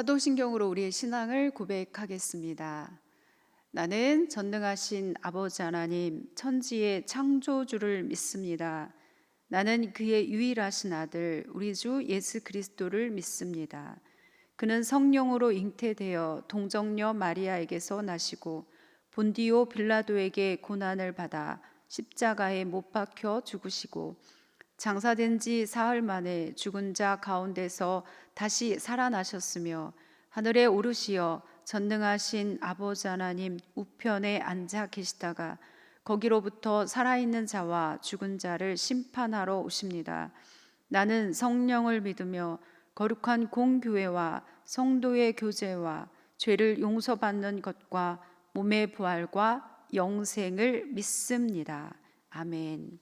사도신경으로 우리의 신앙을 고백하겠습니다. 나는 전능하신 아버지 하나님, 천지의 창조주를 믿습니다. 나는 그의 유일하신 아들, 우리 주 예수 그리스도를 믿습니다. 그는 성령으로 잉태되어 동정녀 마리아에게서 나시고 본디오 빌라도에게 고난을 받아 십자가에 못 박혀 죽으시고 장사된 지 사흘 만에 죽은 자 가운데서 다시 살아나셨으며 하늘에 오르시어 전능하신 아버지 하나님 우편에 앉아 계시다가 거기로부터 살아있는 자와 죽은 자를 심판하러 오십니다. 나는 성령을 믿으며 거룩한 공교회와 성도의 교제와 죄를 용서받는 것과 몸의 부활과 영생을 믿습니다. 아멘.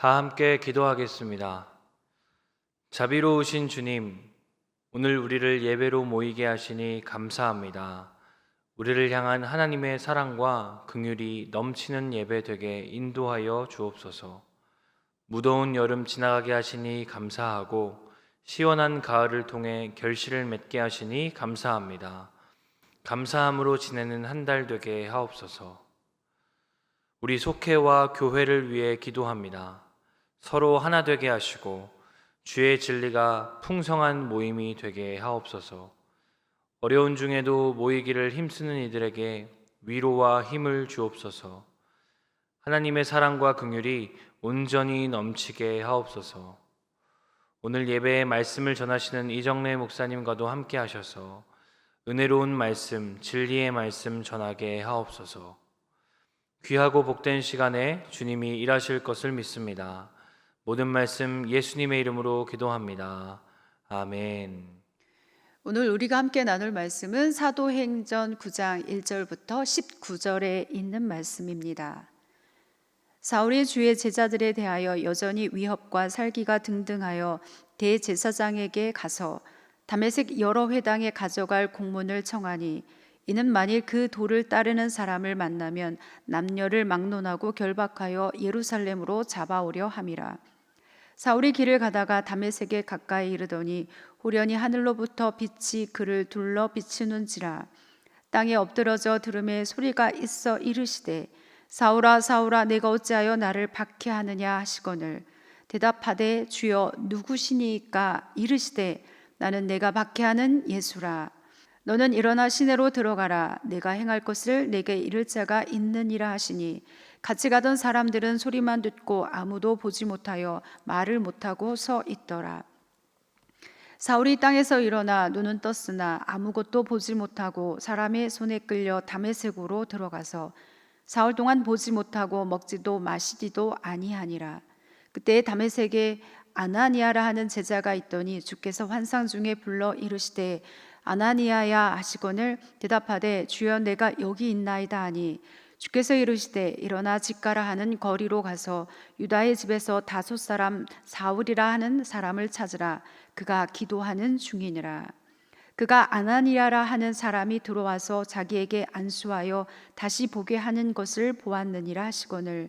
다 함께 기도하겠습니다. 자비로우신 주님, 오늘 우리를 예배로 모이게 하시니 감사합니다. 우리를 향한 하나님의 사랑과 긍휼이 넘치는 예배 되게 인도하여 주옵소서. 무더운 여름 지나가게 하시니 감사하고 시원한 가을을 통해 결실을 맺게 하시니 감사합니다. 감사함으로 지내는 한 달 되게 하옵소서. 우리 속회와 교회를 위해 기도합니다. 서로 하나 되게 하시고 주의 진리가 풍성한 모임이 되게 하옵소서. 어려운 중에도 모이기를 힘쓰는 이들에게 위로와 힘을 주옵소서. 하나님의 사랑과 긍휼이 온전히 넘치게 하옵소서. 오늘 예배의 말씀을 전하시는 이정래 목사님과도 함께 하셔서 은혜로운 말씀, 진리의 말씀 전하게 하옵소서. 귀하고 복된 시간에 주님이 일하실 것을 믿습니다. 모든 말씀 예수님의 이름으로 기도합니다. 아멘. 오늘 우리가 함께 나눌 말씀은 사도행전 9장 1절부터 19절에 있는 말씀입니다. 사울이 주의 제자들에 대하여 여전히 위협과 살기가 등등하여 대제사장에게 가서 다메섹 여러 회당에 가져갈 공문을 청하니 이는 만일 그 도를 따르는 사람을 만나면 남녀를 막론하고 결박하여 예루살렘으로 잡아오려 함이라. 사울이 길을 가다가 다메섹에 가까이 이르더니 호련히 하늘로부터 빛이 그를 둘러 비추는지라. 땅에 엎드러져 들음에 소리가 있어 이르시되 사울아 사울아 내가 어찌하여 나를 박해하느냐 하시거늘 대답하되 주여 누구시니까 이르시되 나는 내가 박해하는 예수라. 너는 일어나 시내로 들어가라. 내가 행할 것을 내게 이를 자가 있느니라 하시니 같이 가던 사람들은 소리만 듣고 아무도 보지 못하여 말을 못하고 서 있더라. 사울이 땅에서 일어나 눈은 떴으나 아무것도 보지 못하고 사람의 손에 끌려 다메섹으로 들어가서 사흘 동안 보지 못하고 먹지도 마시지도 아니하니라. 그때 다메섹에 아나니아라 하는 제자가 있더니 주께서 환상 중에 불러 이르시되 아나니아야 하시거늘 대답하되 주여 내가 여기 있나이다 하니 주께서 이르시되 일어나 집가라 하는 거리로 가서 유다의 집에서 다소 사람 사울이라 하는 사람을 찾으라. 그가 기도하는 중이니라. 그가 아나니아라 하는 사람이 들어와서 자기에게 안수하여 다시 보게 하는 것을 보았느니라 하시거늘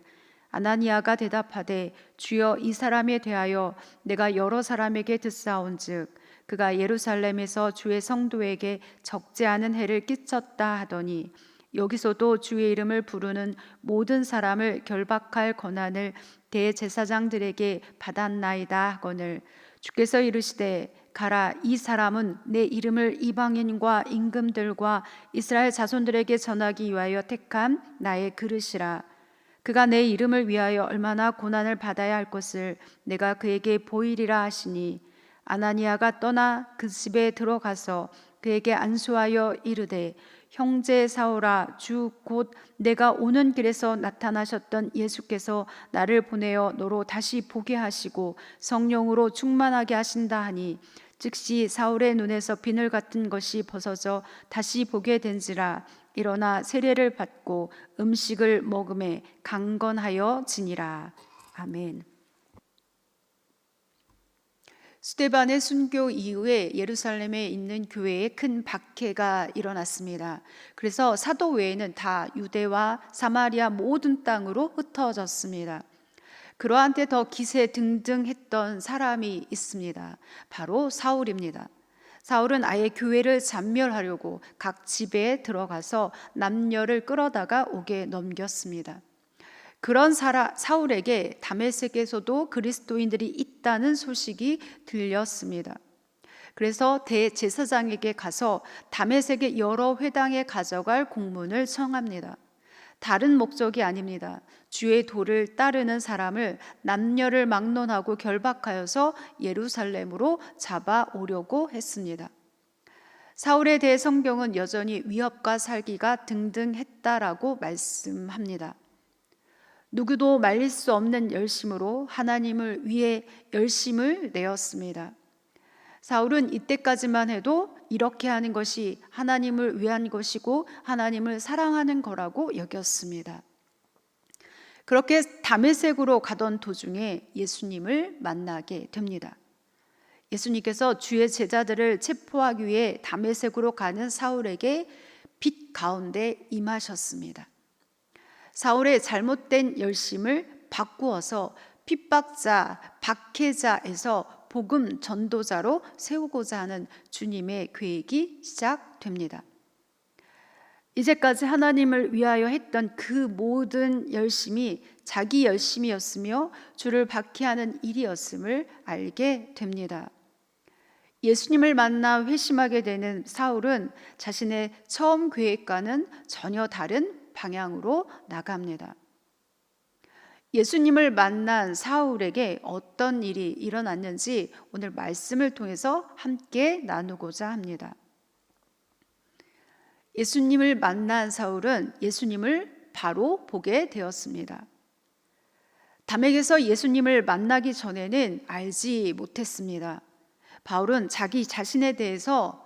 아나니아가 대답하되 주여 이 사람에 대하여 내가 여러 사람에게 듣사온즉 그가 예루살렘에서 주의 성도에게 적지 않은 해를 끼쳤다 하더니 여기서도 주의 이름을 부르는 모든 사람을 결박할 권한을 대제사장들에게 받았나이다 하거늘 주께서 이르시되 가라. 이 사람은 내 이름을 이방인과 임금들과 이스라엘 자손들에게 전하기 위하여 택한 나의 그릇이라. 그가 내 이름을 위하여 얼마나 고난을 받아야 할 것을 내가 그에게 보이리라 하시니 아나니아가 떠나 그 집에 들어가서 그에게 안수하여 이르되 형제 사울아 주 곧 내가 오는 길에서 나타나셨던 예수께서 나를 보내어 너로 다시 보게 하시고 성령으로 충만하게 하신다 하니 즉시 사울의 눈에서 비늘 같은 것이 벗어져 다시 보게 된지라. 일어나 세례를 받고 음식을 먹음에 강건하여 지니라. 아멘. 스데반의 순교 이후에 예루살렘에 있는 교회에 큰 박해가 일어났습니다. 그래서 사도 외에는 다 유대와 사마리아 모든 땅으로 흩어졌습니다. 그러한 때 더 기세등등했던 사람이 있습니다. 바로 사울입니다. 사울은 아예 교회를 잔멸하려고 각 집에 들어가서 남녀를 끌어다가 옥에 넘겼습니다. 그런 사울에게 다메섹에서도 그리스도인들이 있다는 소식이 들렸습니다. 그래서 대제사장에게 가서 다메섹의 여러 회당에 가져갈 공문을 청합니다. 다른 목적이 아닙니다. 주의 도를 따르는 사람을 남녀를 막론하고 결박하여서 예루살렘으로 잡아오려고 했습니다. 사울에 대해 성경은 여전히 위협과 살기가 등등했다라고 말씀합니다. 누구도 말릴 수 없는 열심으로 하나님을 위해 열심을 내었습니다. 사울은 이때까지만 해도 이렇게 하는 것이 하나님을 위한 것이고 하나님을 사랑하는 거라고 여겼습니다. 그렇게 다메섹으로 가던 도중에 예수님을 만나게 됩니다. 예수님께서 주의 제자들을 체포하기 위해 다메섹으로 가는 사울에게 빛 가운데 임하셨습니다. 사울의 잘못된 열심을 바꾸어서 핍박자, 박해자에서 복음 전도자로 세우고자 하는 주님의 계획이 시작됩니다. 이제까지 하나님을 위하여 했던 그 모든 열심이 자기 열심이었으며 주를 박해하는 일이었음을 알게 됩니다. 예수님을 만나 회심하게 되는 사울은 자신의 처음 계획과는 전혀 다른 방향으로 나갑니다. 예수님을 만난 사울에게 어떤 일이 일어났는지 오늘 말씀을 통해서 함께 나누고자 합니다. 예수님을 만난 사울은 예수님을 바로 보게 되었습니다. 담에게서 예수님을 만나기 전에는 알지 못했습니다. 바울은 자기 자신에 대해서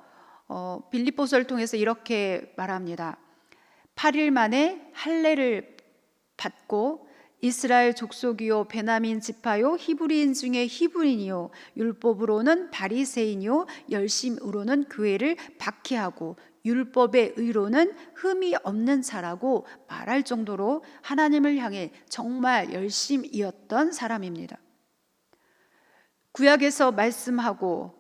빌립보서를 통해서 이렇게 말합니다. 8일 만에 할례를 받고 이스라엘 족속이요 베냐민 지파요 히브리인 중에 히브리인이요 율법으로는 바리새인이요 열심으로는 교회를 박해하고 율법의 의로는 흠이 없는 자라고 말할 정도로 하나님을 향해 정말 열심이었던 사람입니다. 구약에서 말씀하고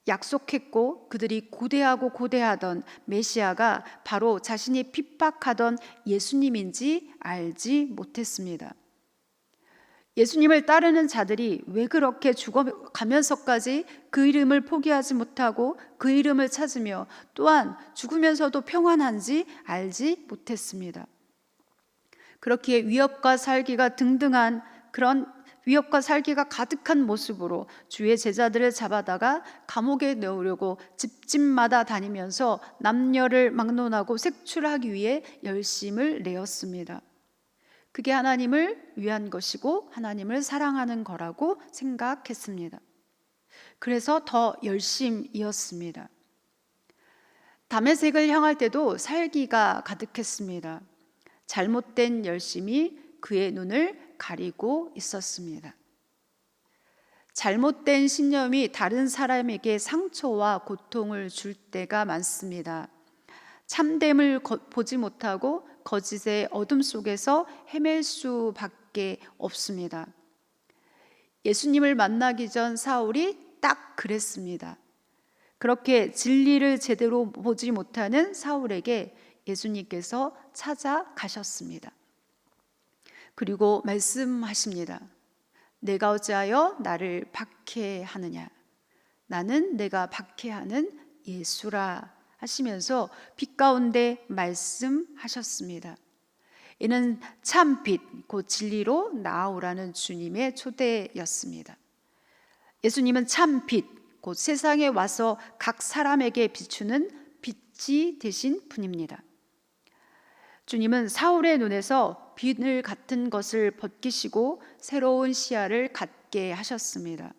약속했고 그들이 고대하던 메시아가 바로 자신이 핍박하던 예수님인지 알지 못했습니다. 예수님을 따르는 자들이 왜 그렇게 죽어가면서까지 그 이름을 포기하지 못하고 그 이름을 찾으며 또한 죽으면서도 평안한지 알지 못했습니다. 그렇기에 위협과 살기가 등등한 그런 위협과 살기가 가득한 모습으로 주의 제자들을 잡아다가 감옥에 넣으려고 집집마다 다니면서 남녀를 막론하고 색출하기 위해 열심을 내었습니다. 그게 하나님을 위한 것이고 하나님을 사랑하는 거라고 생각했습니다. 그래서 더 열심이었습니다. 다메섹을 향할 때도 살기가 가득했습니다. 잘못된 열심이 그의 눈을 가리고 있었습니다. 잘못된 신념이 다른 사람에게 상처와 고통을 줄 때가 많습니다. 참됨을 보지 못하고 거짓의 어둠 속에서 헤맬 수밖에 없습니다. 예수님을 만나기 전 사울이 딱 그랬습니다. 그렇게 진리를 제대로 보지 못하는 사울에게 예수님께서 찾아가셨습니다. 그리고 말씀하십니다. 내가 어찌하여 나를 박해하느냐? 나는 내가 박해하는 예수라 하시면서 빛 가운데 말씀하셨습니다. 이는 참 빛, 곧 진리로 나아오라는 주님의 초대였습니다. 예수님은 참 빛, 곧 세상에 와서 각 사람에게 비추는 빛이 되신 분입니다. 주님은 사울의 눈에서 비늘 같은 것을 벗기시고 새로운 시야를 갖게 하셨습니다.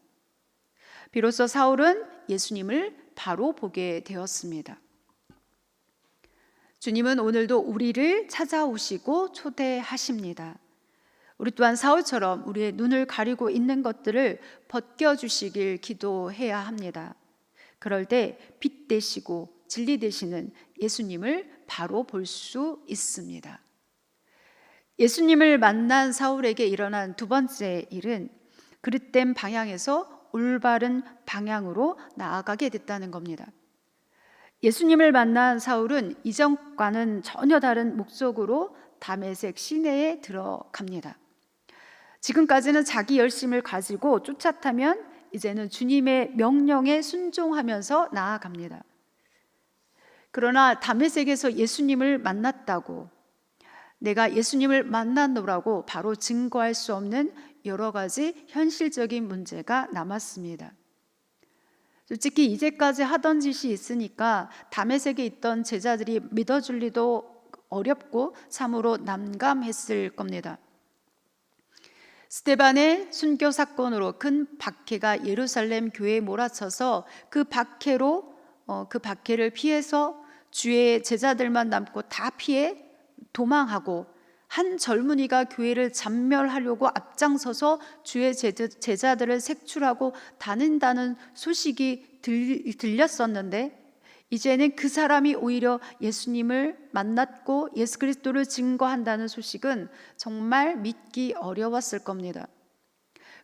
비로소 사울은 예수님을 바로 보게 되었습니다. 주님은 오늘도 우리를 찾아오시고 초대하십니다. 우리 또한 사울처럼 우리의 눈을 가리고 있는 것들을 벗겨주시길 기도해야 합니다. 그럴 때 빛 되시고 진리 되시는 예수님을 바로 볼 수 있습니다. 예수님을 만난 사울에게 일어난 두 번째 일은 그릇된 방향에서 올바른 방향으로 나아가게 됐다는 겁니다. 예수님을 만난 사울은 이전과는 전혀 다른 목적으로 다메섹 시내에 들어갑니다. 지금까지는 자기 열심을 가지고 쫓아타면 이제는 주님의 명령에 순종하면서 나아갑니다. 그러나 다메섹에서 예수님을 만났다고 내가 예수님을 만났노라고 바로 증거할 수 없는 여러 가지 현실적인 문제가 남았습니다. 솔직히 이제까지 하던 짓이 있으니까 다메섹에 있던 제자들이 믿어줄 리도 어렵고 참으로 난감했을 겁니다. 스데반의 순교 사건으로 큰 박해가 예루살렘 교회에 몰아쳐서 그 박해를 피해서 주의 제자들만 남고 다 피해 도망하고 한 젊은이가 교회를 잔멸하려고 앞장서서 주의 제자들을 색출하고 다닌다는 소식이 들렸었는데 이제는 그 사람이 오히려 예수님을 만났고 예수 그리스도를 증거한다는 소식은 정말 믿기 어려웠을 겁니다.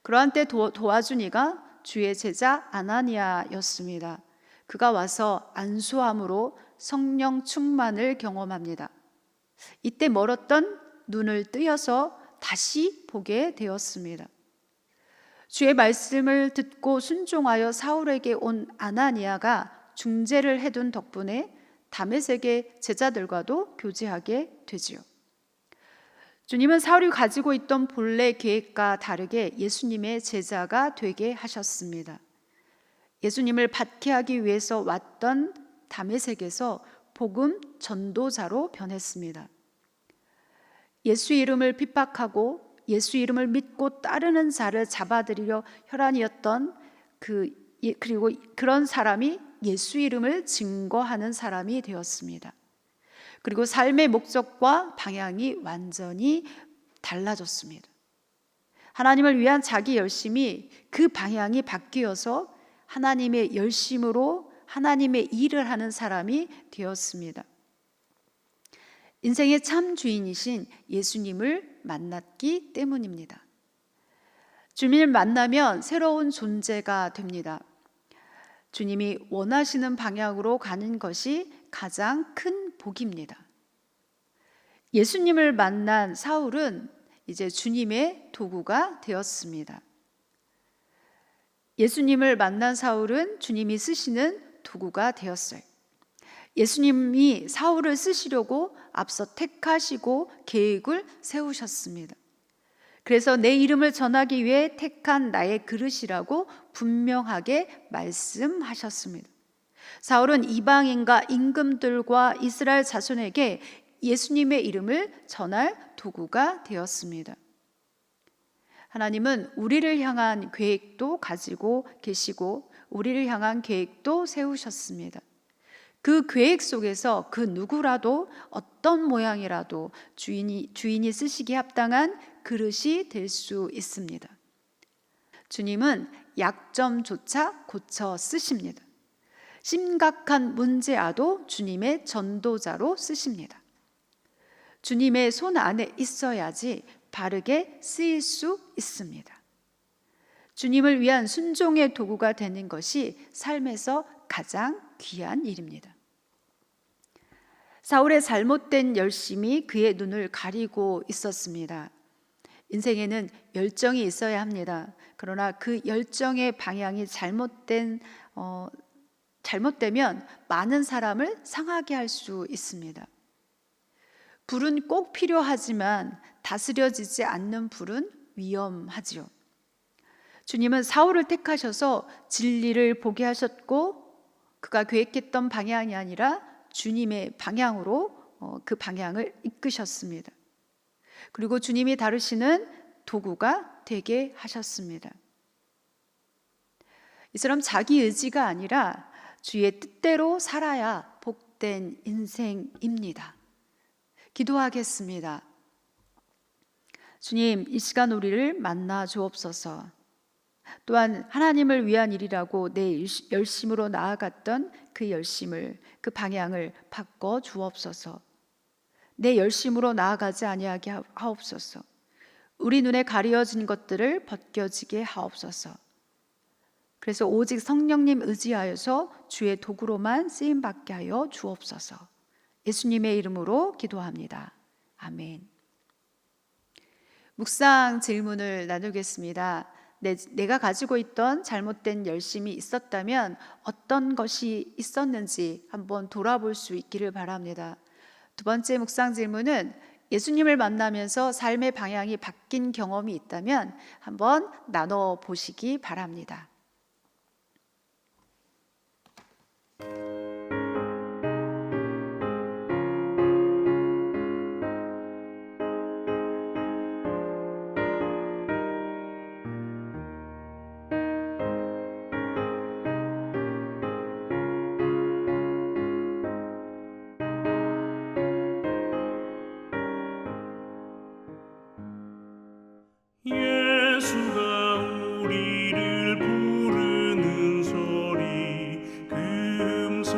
그러한 때 도와준 이가 주의 제자 아나니아였습니다. 그가 와서 안수함으로 성령 충만을 경험합니다. 이때 멀었던 눈을 뜨여서 다시 보게 되었습니다. 주의 말씀을 듣고 순종하여 사울에게 온 아나니아가 중재를 해둔 덕분에 다메섹의 제자들과도 교제하게 되지요. 주님은 사울이 가지고 있던 본래 계획과 다르게 예수님의 제자가 되게 하셨습니다. 예수님을 박해하기 위해서 왔던 다메섹에서 복음 전도자로 변했습니다. 예수 이름을 핍박하고 예수 이름을 믿고 따르는 자를 잡아들이려 혈안이었던 그리고 그런 사람이 예수 이름을 증거하는 사람이 되었습니다. 그리고 삶의 목적과 방향이 완전히 달라졌습니다. 하나님을 위한 자기 열심이 그 방향이 바뀌어서 하나님의 열심으로 하나님의 일을 하는 사람이 되었습니다. 인생의 참 주인이신 예수님을 만났기 때문입니다. 주님을 만나면 새로운 존재가 됩니다. 주님이 원하시는 방향으로 가는 것이 가장 큰 복입니다. 예수님을 만난 사울은 이제 주님의 도구가 되었습니다. 예수님을 만난 사울은 주님이 쓰시는 도구가 되었어요. 예수님이 사울을 쓰시려고 앞서 택하시고 계획을 세우셨습니다. 그래서 내 이름을 전하기 위해 택한 나의 그릇이라고 분명하게 말씀하셨습니다. 사울은 이방인과 임금들과 이스라엘 자손에게 예수님의 이름을 전할 도구가 되었습니다. 하나님은 우리를 향한 계획도 가지고 계시고 우리를 향한 계획도 세우셨습니다. 그 계획 속에서 그 누구라도 어떤 모양이라도 주인이 쓰시기에 합당한 그릇이 될 수 있습니다. 주님은 약점조차 고쳐 쓰십니다. 심각한 문제아도 주님의 전도자로 쓰십니다. 주님의 손 안에 있어야지 바르게 쓰일 수 있습니다. 주님을 위한 순종의 도구가 되는 것이 삶에서 가장 귀한 일입니다. 사울의 잘못된 열심이 그의 눈을 가리고 있었습니다. 인생에는 열정이 있어야 합니다. 그러나 그 열정의 방향이 잘못되면 많은 사람을 상하게 할 수 있습니다. 불은 꼭 필요하지만 다스려지지 않는 불은 위험하지요. 주님은 사울을 택하셔서 진리를 보게 하셨고 그가 계획했던 방향이 아니라 주님의 방향으로 그 방향을 이끄셨습니다. 그리고 주님이 다루시는 도구가 되게 하셨습니다. 이처럼 자기 의지가 아니라 주의 뜻대로 살아야 복된 인생입니다. 기도하겠습니다. 주님, 이 시간 우리를 만나 주옵소서. 또한 하나님을 위한 일이라고 내 열심으로 나아갔던 그 열심을, 그 방향을 바꿔 주옵소서. 내 열심으로 나아가지 아니하게 하옵소서. 우리 눈에 가려진 것들을 벗겨지게 하옵소서. 그래서 오직 성령님 의지하여서 주의 도구로만 쓰임받게 하여 주옵소서. 예수님의 이름으로 기도합니다. 아멘. 묵상 질문을 나누겠습니다. 내가 가지고 있던 잘못된 열심이 있었다면 어떤 것이 있었는지 한번 돌아볼 수 있기를 바랍니다. 두 번째 묵상 질문은 예수님을 만나면서 삶의 방향이 바뀐 경험이 있다면 한번 나눠 보시기 바랍니다. 예수가 우리를 부르는 소리 금세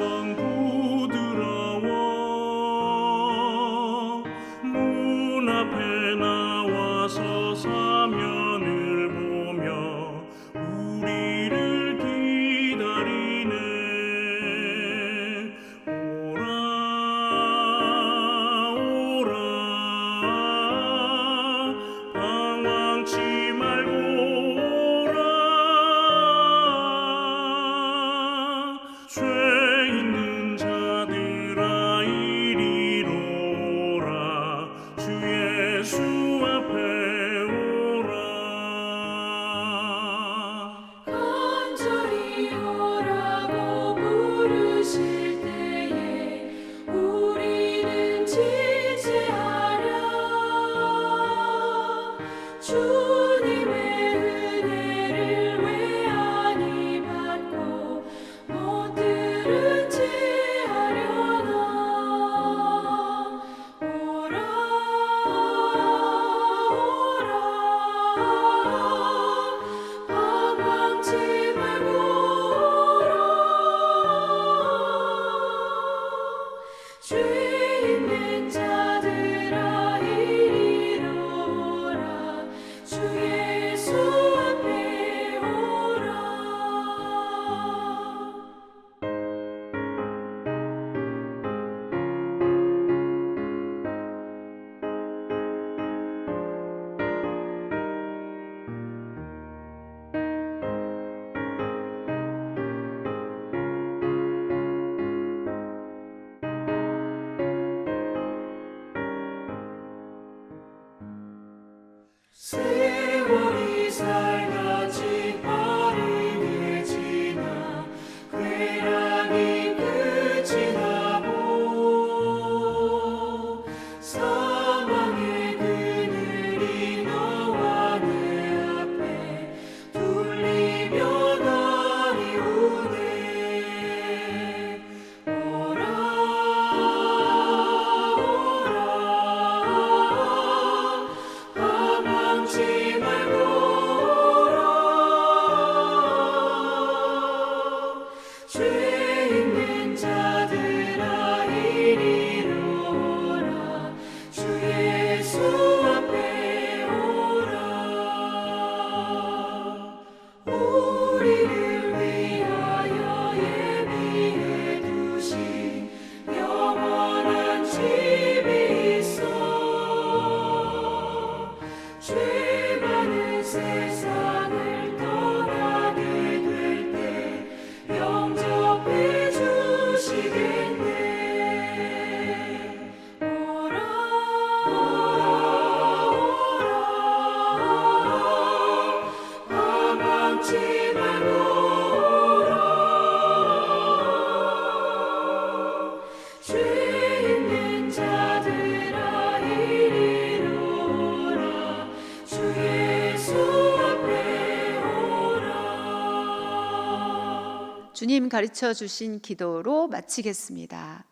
주님 가르쳐 주신 기도로 마치겠습니다.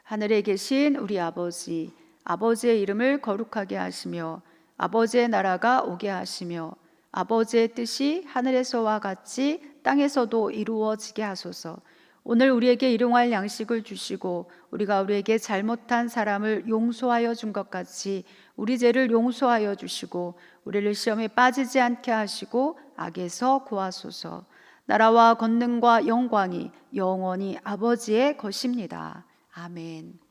하늘에 계신 우리 아버지, 아버지의 이름을 거룩하게 하시며 아버지의 나라가 오게 하시며 아버지의 뜻이 하늘에서와 같이 땅에서도 이루어지게 하소서. 오늘 우리에게 일용할 양식을 주시고 우리가 우리에게 잘못한 사람을 용서하여 준 것 같이 우리 죄를 용서하여 주시고 우리를 시험에 빠지지 않게 하시고 악에서 구하소서. 나라와 권능과 영광이 영원히 아버지의 것입니다. 아멘.